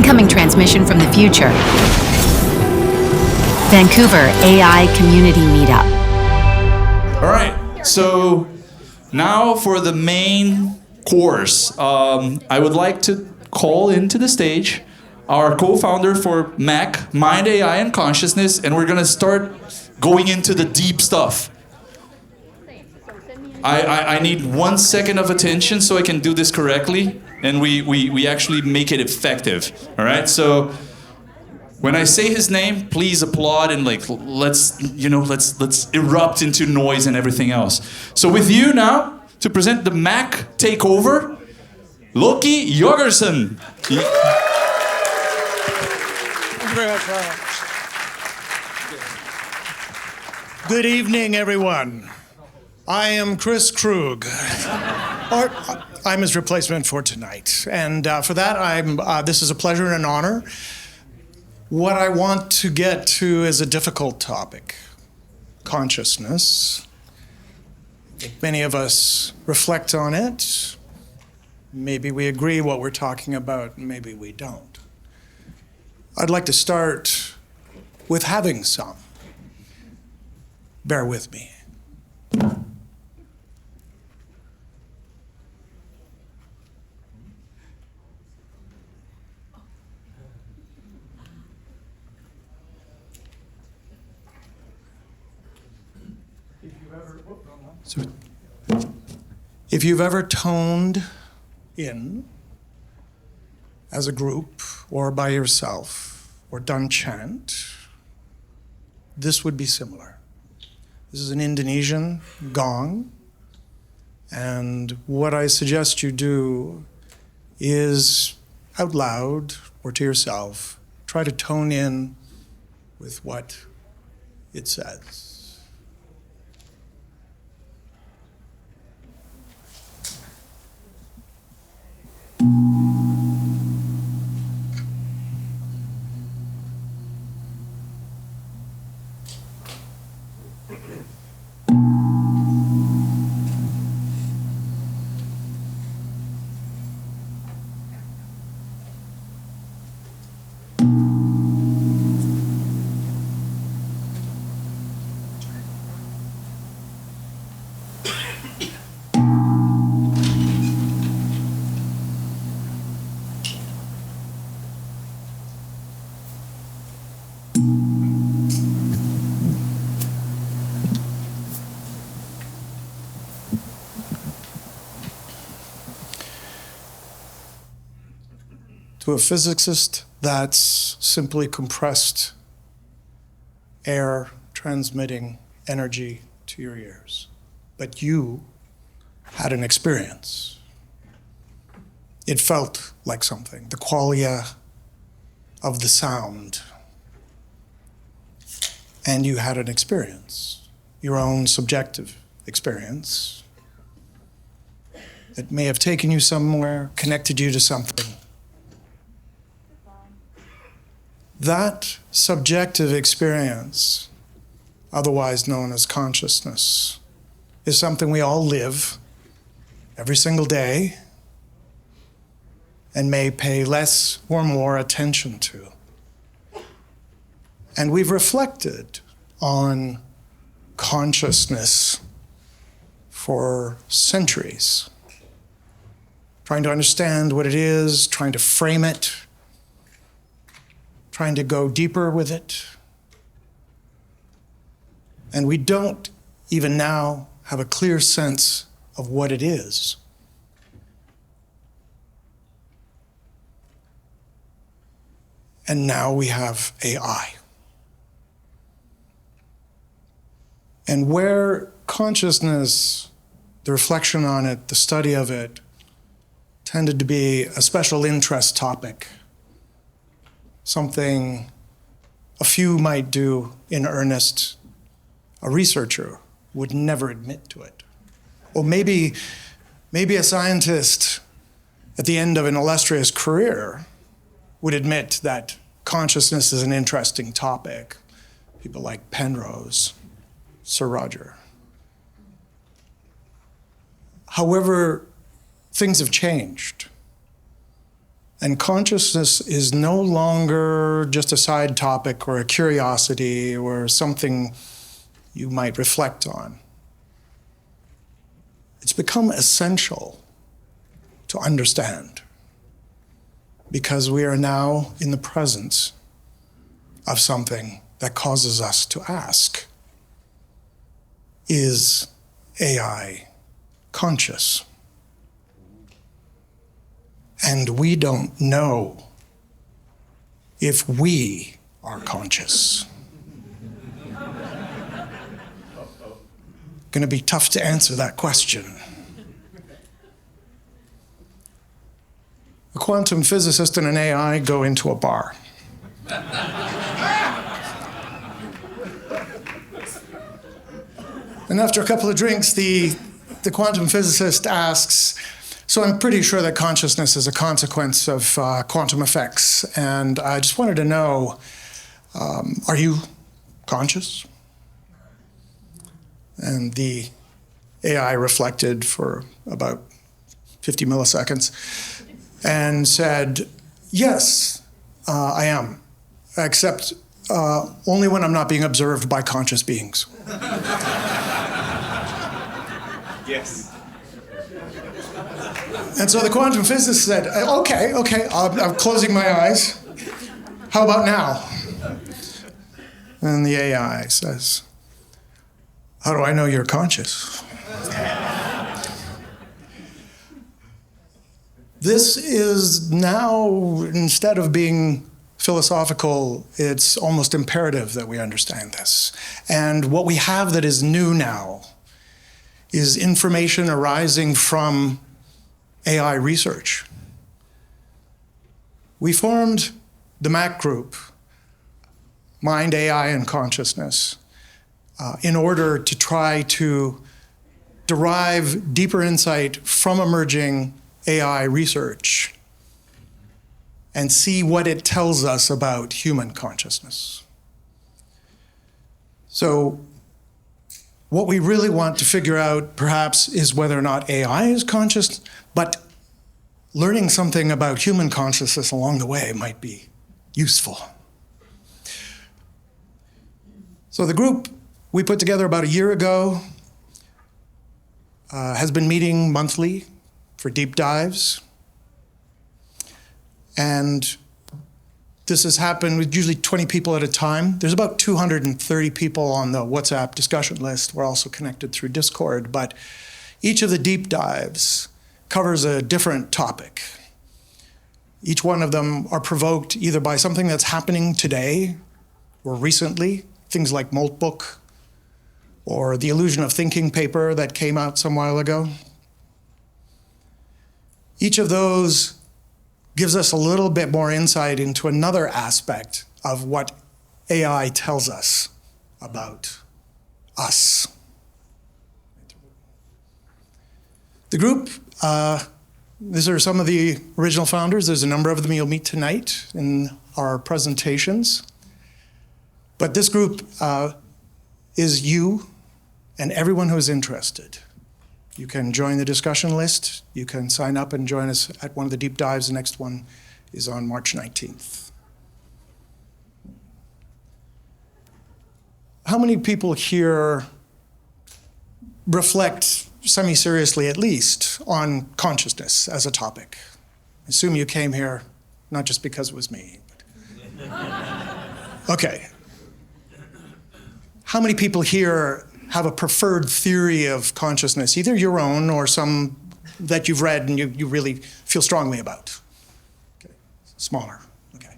Incoming transmission from the future. Vancouver AI Community Meetup. All right, so now for the main course. I would like to call into the stage our co-founder for MAC, Mind, AI, and Consciousness, and we're gonna start going into the deep stuff. I need 1 second of attention so I can do this correctly, and we actually make it effective. All right, so when I say his name, please applaud and let's erupt into noise and everything else. So with you now to present the Mac takeover, Loki Jorgensen. Thank you very much, Ryan. Good evening, everyone. I am Chris Krug. I'm his replacement for tonight, and for that, this is a pleasure and an honor. What I want to get to is a difficult topic, consciousness. I think many of us reflect on it. Maybe we agree what we're talking about, maybe we don't. I'd like to start with having some. Bear with me. If you've ever toned in as a group or by yourself or done chant, this would be similar. This is an Indonesian gong, and what I suggest you do is out loud or to yourself, try to tone in with what it says. To a physicist, that's simply compressed air transmitting energy to your ears. But you had an experience. It felt like something, the qualia of the sound. And you had an experience, your own subjective experience that may have taken you somewhere, connected you to something. That subjective experience, otherwise known as consciousness, is something we all live every single day and may pay less or more attention to. And we've reflected on consciousness for centuries, trying to understand what it is, trying to frame it, trying to go deeper with it. And we don't even now have a clear sense of what it is. And now we have AI. And where consciousness, the reflection on it, the study of it, tended to be a special interest topic, something a few might do in earnest, a researcher would never admit to it. Or maybe a scientist at the end of an illustrious career would admit that consciousness is an interesting topic. People like Penrose, Sir Roger. However, things have changed. And consciousness is no longer just a side topic or a curiosity or something you might reflect on. It's become essential to understand because we are now in the presence of something that causes us to ask, is AI conscious? And we don't know if we are conscious. Going to be tough to answer that question. A quantum physicist and an AI go into a bar. And after a couple of drinks, the quantum physicist asks, so I'm pretty sure that consciousness is a consequence of quantum effects, and I just wanted to know, are you conscious? And the AI reflected for about 50 milliseconds and said, yes, I am, except only when I'm not being observed by conscious beings. Yes. And so the quantum physicist said, okay, I'm closing my eyes. How about now? And the AI says, how do I know you're conscious? This is now, instead of being philosophical, it's almost imperative that we understand this. And what we have that is new now is information arising from AI research. We formed the MAC group, Mind, AI, and Consciousness, in order to try to derive deeper insight from emerging AI research and see what it tells us about human consciousness. So what we really want to figure out, perhaps, is whether or not AI is conscious, but learning something about human consciousness along the way might be useful. So the group we put together about a year ago has been meeting monthly for deep dives. And this has happened with usually 20 people at a time. There's about 230 people on the WhatsApp discussion list. We're also connected through Discord, but each of the deep dives covers a different topic. Each one of them are provoked either by something that's happening today or recently, things like Moltbook or the Illusion of Thinking paper that came out some while ago. Each of those gives us a little bit more insight into another aspect of what AI tells us about us. The group, these are some of the original founders. There's a number of them you'll meet tonight in our presentations. But this group is you and everyone who is interested. You can join the discussion list. You can sign up and join us at one of the deep dives. The next one is on March 19th. How many people here reflect, semi-seriously at least, on consciousness as a topic? I assume you came here not just because it was me. Okay. How many people here have a preferred theory of consciousness, either your own or some that you've read and you really feel strongly about? Okay. Smaller. Okay.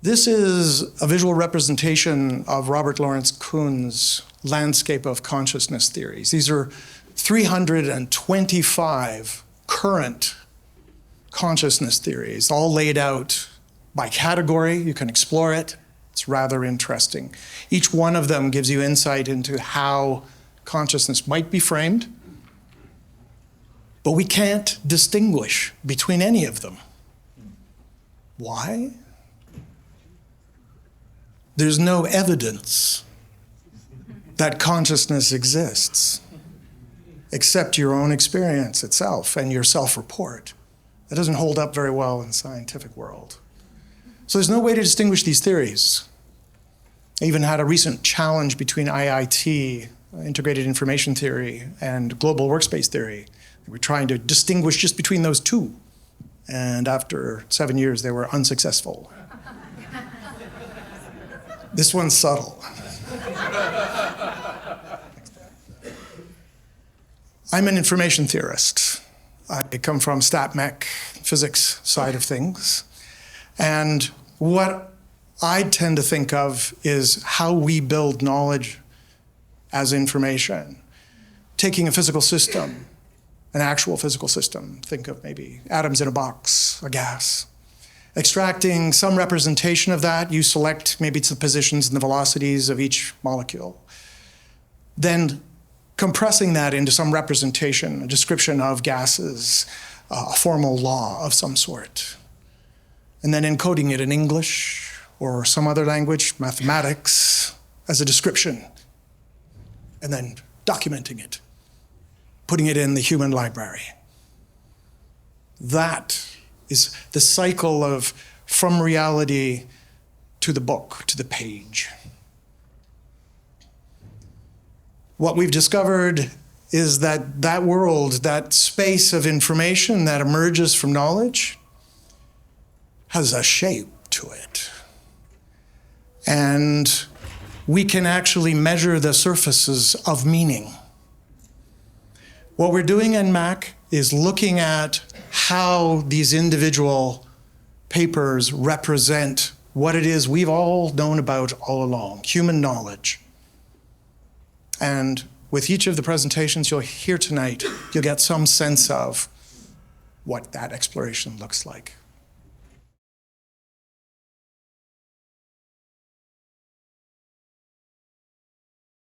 This is a visual representation of Robert Lawrence Kuhn's landscape of consciousness theories. These are 325 current consciousness theories, all laid out by category. You can explore it. It's rather interesting. Each one of them gives you insight into how consciousness might be framed, but we can't distinguish between any of them. Why? There's no evidence that consciousness exists, except your own experience itself and your self-report. That doesn't hold up very well in the scientific world. So there's no way to distinguish these theories. I even had a recent challenge between IIT, integrated information theory, and global workspace theory. We're trying to distinguish just between those two. And after 7 years, they were unsuccessful. This one's subtle. I'm an information theorist. I come from stat-mech, physics side of things. And what I tend to think of is how we build knowledge as information. Taking a physical system, an actual physical system, think of maybe atoms in a box, a gas. Extracting some representation of that, you select maybe it's the positions and the velocities of each molecule. Then compressing that into some representation, a description of gases, a formal law of some sort. And then encoding it in English or some other language, mathematics, as a description. And then documenting it, putting it in the human library. That is the cycle of from reality to the book, to the page. What we've discovered is that that world, that space of information that emerges from knowledge, has a shape to it. And we can actually measure the surfaces of meaning. What we're doing in MAC is looking at how these individual papers represent what it is we've all known about all along, human knowledge. And with each of the presentations you'll hear tonight, you'll get some sense of what that exploration looks like.